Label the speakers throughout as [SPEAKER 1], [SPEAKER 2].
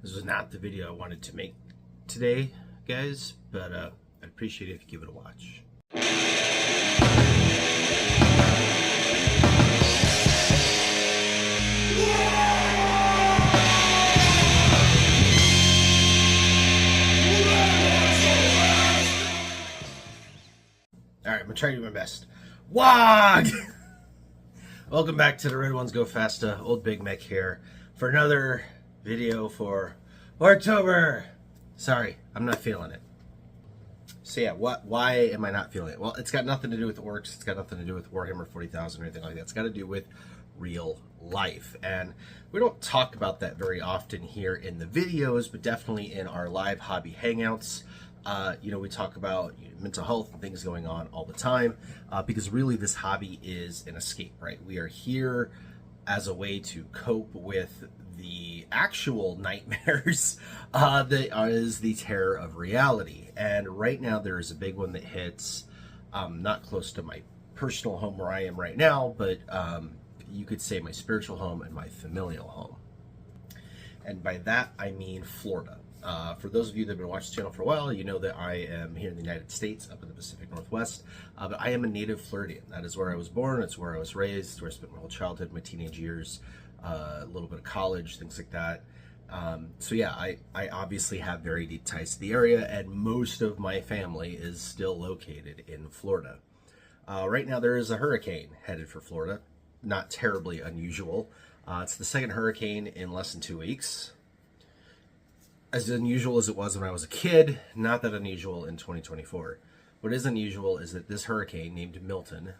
[SPEAKER 1] This was not the video I wanted to make today, guys, but I'd appreciate it if you give it a watch. Alright, I'm going to try to do my best. WAAAAAAAAGH! Welcome back to the Red Ones Go Fasta, Old Big Mech here, for another video for ORKTOBER! Sorry, I'm not feeling it. So yeah, why am I not feeling it? Well, it's got nothing to do with orcs, it's got nothing to do with Warhammer 40,000 or anything like that. It's got to do with real life. And we don't talk about that very often here in the videos, but definitely in our live hobby hangouts. We talk about mental health and things going on all the time, because really this hobby is an escape, right? We are here as a way to cope with the actual nightmares that is the terror of reality. And right now there is a big one that hits not close to my personal home where I am right now, but you could say my spiritual home and my familial home. And by that I mean Florida. For those of you that have been watching the channel for a while, you know that I am here in the United States, up in the Pacific Northwest, but I am a native Floridian. That is where I was born, it's where I was raised, where I spent my whole childhood, my teenage years, a little bit of college, things like that. So yeah, I obviously have very deep ties to the area, and most of my family is still located in Florida. Right now there is a hurricane headed for Florida, not terribly unusual. It's the second hurricane in less than 2 weeks. As unusual as it was when I was a kid, not that unusual in 2024. What is unusual is that this hurricane named Milton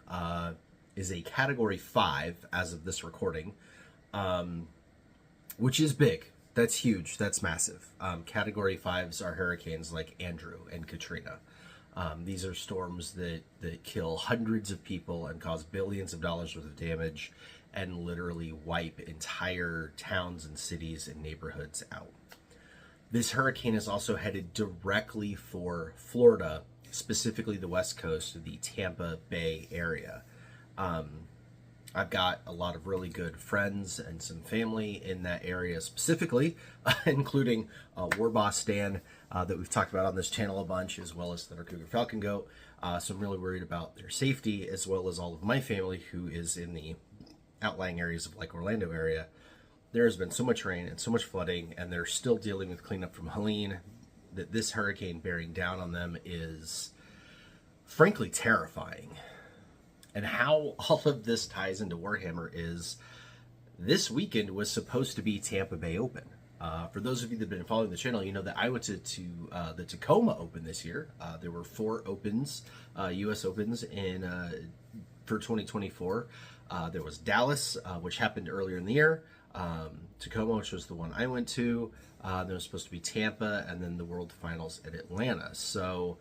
[SPEAKER 1] is a Category 5 as of this recording, which is big. That's huge. That's massive. Category 5s are hurricanes like Andrew and Katrina. These are storms that kill hundreds of people and cause billions of dollars worth of damage and literally wipe entire towns and cities and neighborhoods out. This hurricane is also headed directly for Florida, specifically the west coast, the Tampa Bay area. I've got a lot of really good friends and some family in that area specifically, including War Boss Dan, that we've talked about on this channel a bunch, as well as the Cougar Falcon Goat. So I'm really worried about their safety, as well as all of my family who is in the outlying areas of like Orlando area. There has been so much rain and so much flooding, and they're still dealing with cleanup from Helene, that this hurricane bearing down on them is frankly terrifying. And how all of this ties into Warhammer is this weekend was supposed to be Tampa Bay Open. For those of you that have been following the channel, you know that I went to the Tacoma Open this year. There were 4 opens, U.S. Opens for 2024. There was Dallas, which happened earlier in the year. Tacoma, which was the one I went to. There was supposed to be Tampa, and then the World Finals at Atlanta. So,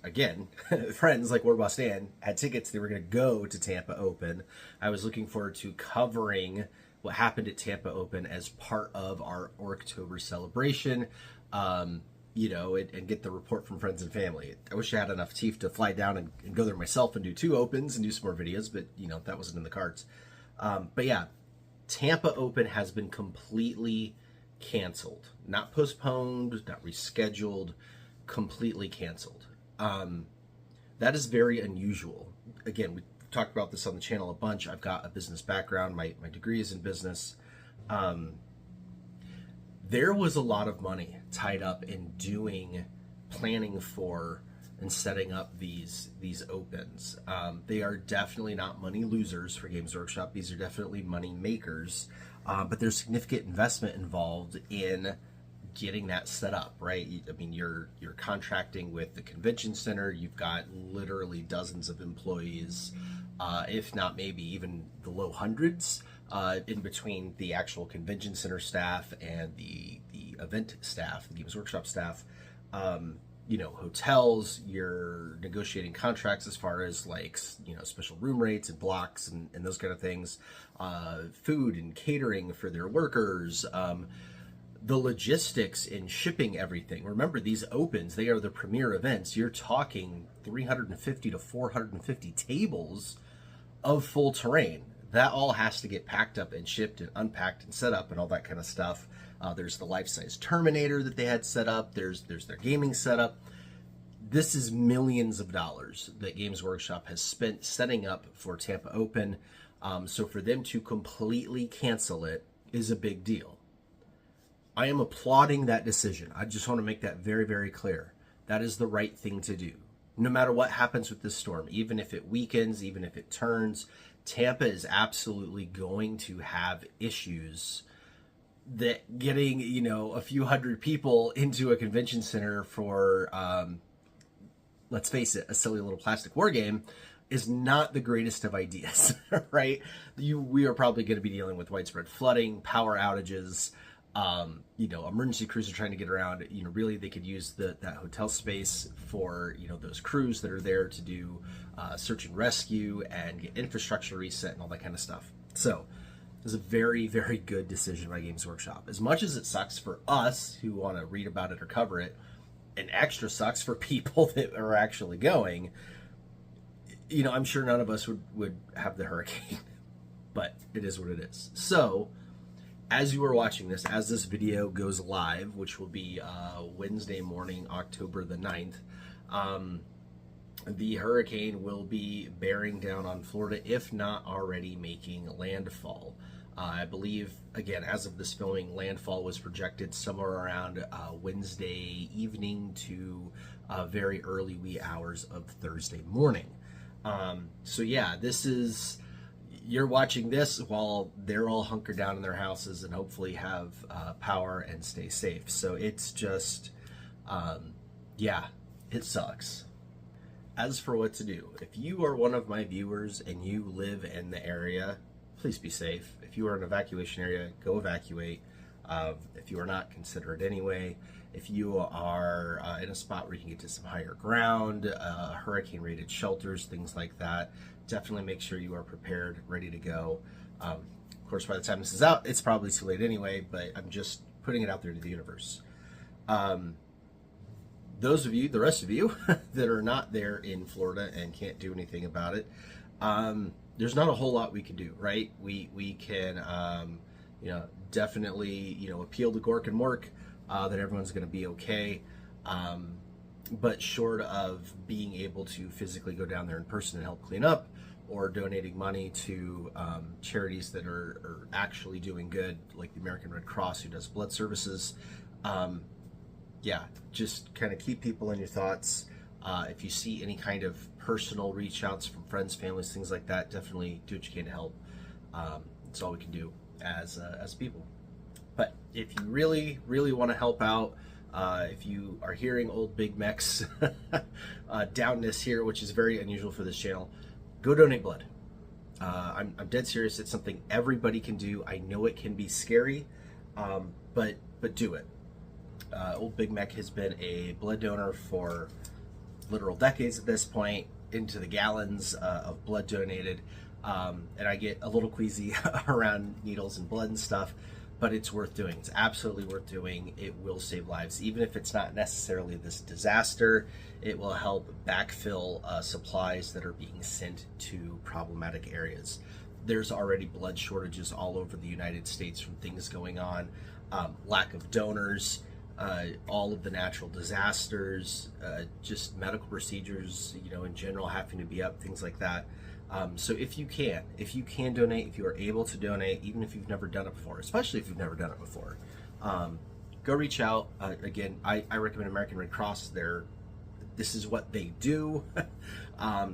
[SPEAKER 1] again, friends like War Boss Dan had tickets. They were going to go to Tampa Open. I was looking forward to covering what happened at Tampa Open as part of our ORKTOBER celebration, and get the report from friends and family. I wish I had enough teeth to fly down and go there myself and do 2 opens and do some more videos, but, that wasn't in the cards. But yeah, Tampa Open has been completely canceled. Not postponed, not rescheduled, completely canceled. That is very unusual. Again, we talked about this on the channel a bunch. I've got a business background. My degree is in business. There was a lot of money tied up in planning for and setting up these opens. They are definitely not money losers for Games Workshop. These are definitely money makers, but there's significant investment involved in getting that set up, right? I mean, you're contracting with the convention center. You've got literally dozens of employees, if not maybe even the low hundreds, in between the actual convention center staff and the event staff, the Games Workshop staff. Hotels, you're negotiating contracts as far as like, special room rates and blocks and those kind of things, food and catering for their workers, the logistics in shipping everything. Remember, these opens, they are the premier events. You're talking 350 to 450 tables of full terrain. That all has to get packed up and shipped and unpacked and set up and all that kind of stuff. There's the life-size Terminator that they had set up. There's their gaming setup. This is millions of dollars that Games Workshop has spent setting up for Tampa Open. So for them to completely cancel it is a big deal. I am applauding that decision. I just want to make that very, very clear. That is the right thing to do. No matter what happens with this storm, even if it weakens, even if it turns, Tampa is absolutely going to have issues that getting, a few hundred people into a convention center for, let's face it, a silly little plastic war game is not the greatest of ideas, right? We are probably going to be dealing with widespread flooding, power outages, emergency crews are trying to get around. Really they could use that hotel space for, those crews that are there to do search and rescue and get infrastructure reset and all that kind of stuff. So it was a very, very good decision by Games Workshop. As much as it sucks for us who want to read about it or cover it, and extra sucks for people that are actually going, I'm sure none of us would have the hurricane, but it is what it is. So as you are watching this, as this video goes live, which will be Wednesday morning, October the 9th, the hurricane will be bearing down on Florida, if not already making landfall. I believe, again, as of this filming, landfall was projected somewhere around Wednesday evening to very early wee hours of Thursday morning. So yeah, you're watching this while they're all hunkered down in their houses and hopefully have power and stay safe. So it's just, yeah, it sucks. As for what to do, if you are one of my viewers and you live in the area, please be safe. If you are in an evacuation area, go evacuate. If you are not, consider it anyway. If you are in a spot where you can get to some higher ground, hurricane-rated shelters, things like that, definitely make sure you are prepared, ready to go. Of course, by the time this is out, it's probably too late anyway, but I'm just putting it out there to the universe. Those of you, the rest of you, that are not there in Florida and can't do anything about it, there's not a whole lot we can do, right? We can, definitely, appeal to Gork and Mork that everyone's going to be okay. But short of being able to physically go down there in person and help clean up, or donating money to charities that are actually doing good, like the American Red Cross, who does blood services, yeah, just kind of keep people in your thoughts. If you see any kind of personal reach outs from friends, families, things like that, definitely do what you can to help. It's all we can do as people. But if you really, really want to help out, if you are hearing old Big Mech's downness here, which is very unusual for this channel, go donate blood. I'm dead serious. It's something everybody can do. I know it can be scary, but do it. Old Big Mech has been a blood donor for literal decades at this point, into the gallons of blood donated, and I get a little queasy around needles and blood and stuff, but it's worth doing. It's absolutely worth doing. It will save lives. Even if it's not necessarily this disaster, it will help backfill supplies that are being sent to problematic areas. There's already blood shortages all over the United States from things going on, lack of donors, all of the natural disasters, just medical procedures, in general having to be up, things like that. So if you can donate, if you are able to donate, even if you've never done it before, especially if you've never done it before, go reach out. Again, I recommend American Red Cross. This is what they do.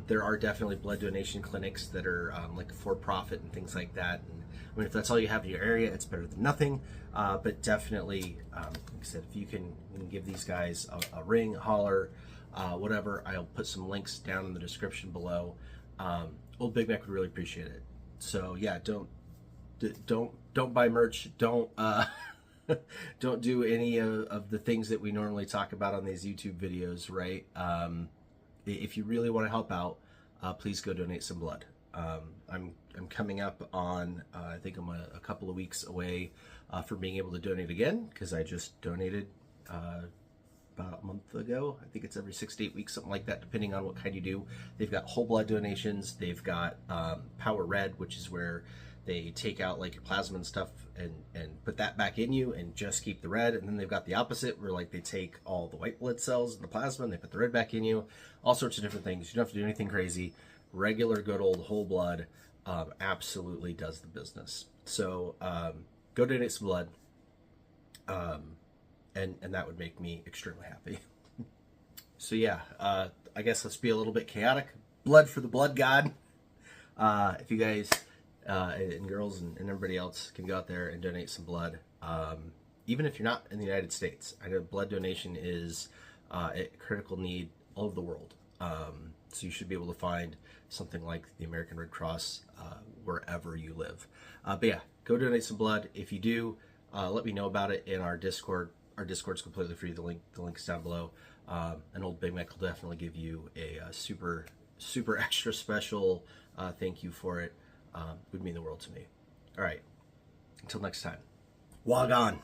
[SPEAKER 1] There are definitely blood donation clinics that are like for-profit and things like that. And, I mean, if that's all you have in your area, it's better than nothing. But definitely, like I said, if you can give these guys a ring, a holler, whatever, I'll put some links down in the description below. Old Big Mac would really appreciate it. So yeah, don't buy merch. Don't don't do any of the things that we normally talk about on these YouTube videos, right? If you really want to help out, please go donate some blood. I'm coming up on, I think I'm a couple of weeks away from being able to donate again, because I just donated about a month ago. I think it's every 6 to 8 weeks, something like that, depending on what kind you do. They've got whole blood donations. They've got Power Red, which is where they take out like your plasma and stuff and put that back in you and just keep the red. And then they've got the opposite, where like they take all the white blood cells and the plasma and they put the red back in you. All sorts of different things. You don't have to do anything crazy. Regular good old whole blood absolutely does the business. So go donate some blood. And that would make me extremely happy. So yeah, I guess let's be a little bit chaotic. Blood for the blood god. If you guys and girls and everybody else can go out there and donate some blood, even if you're not in the United States. I know blood donation is a critical need all over the world. So you should be able to find something like the American Red Cross wherever you live. But yeah, go donate some blood. If you do, let me know about it in our Discord. Our Discord's completely free. The link's down below. And old Big Mac will definitely give you a super extra special thank you for it. Would mean the world to me. All right, until next time, WAAAAAAAAAGH.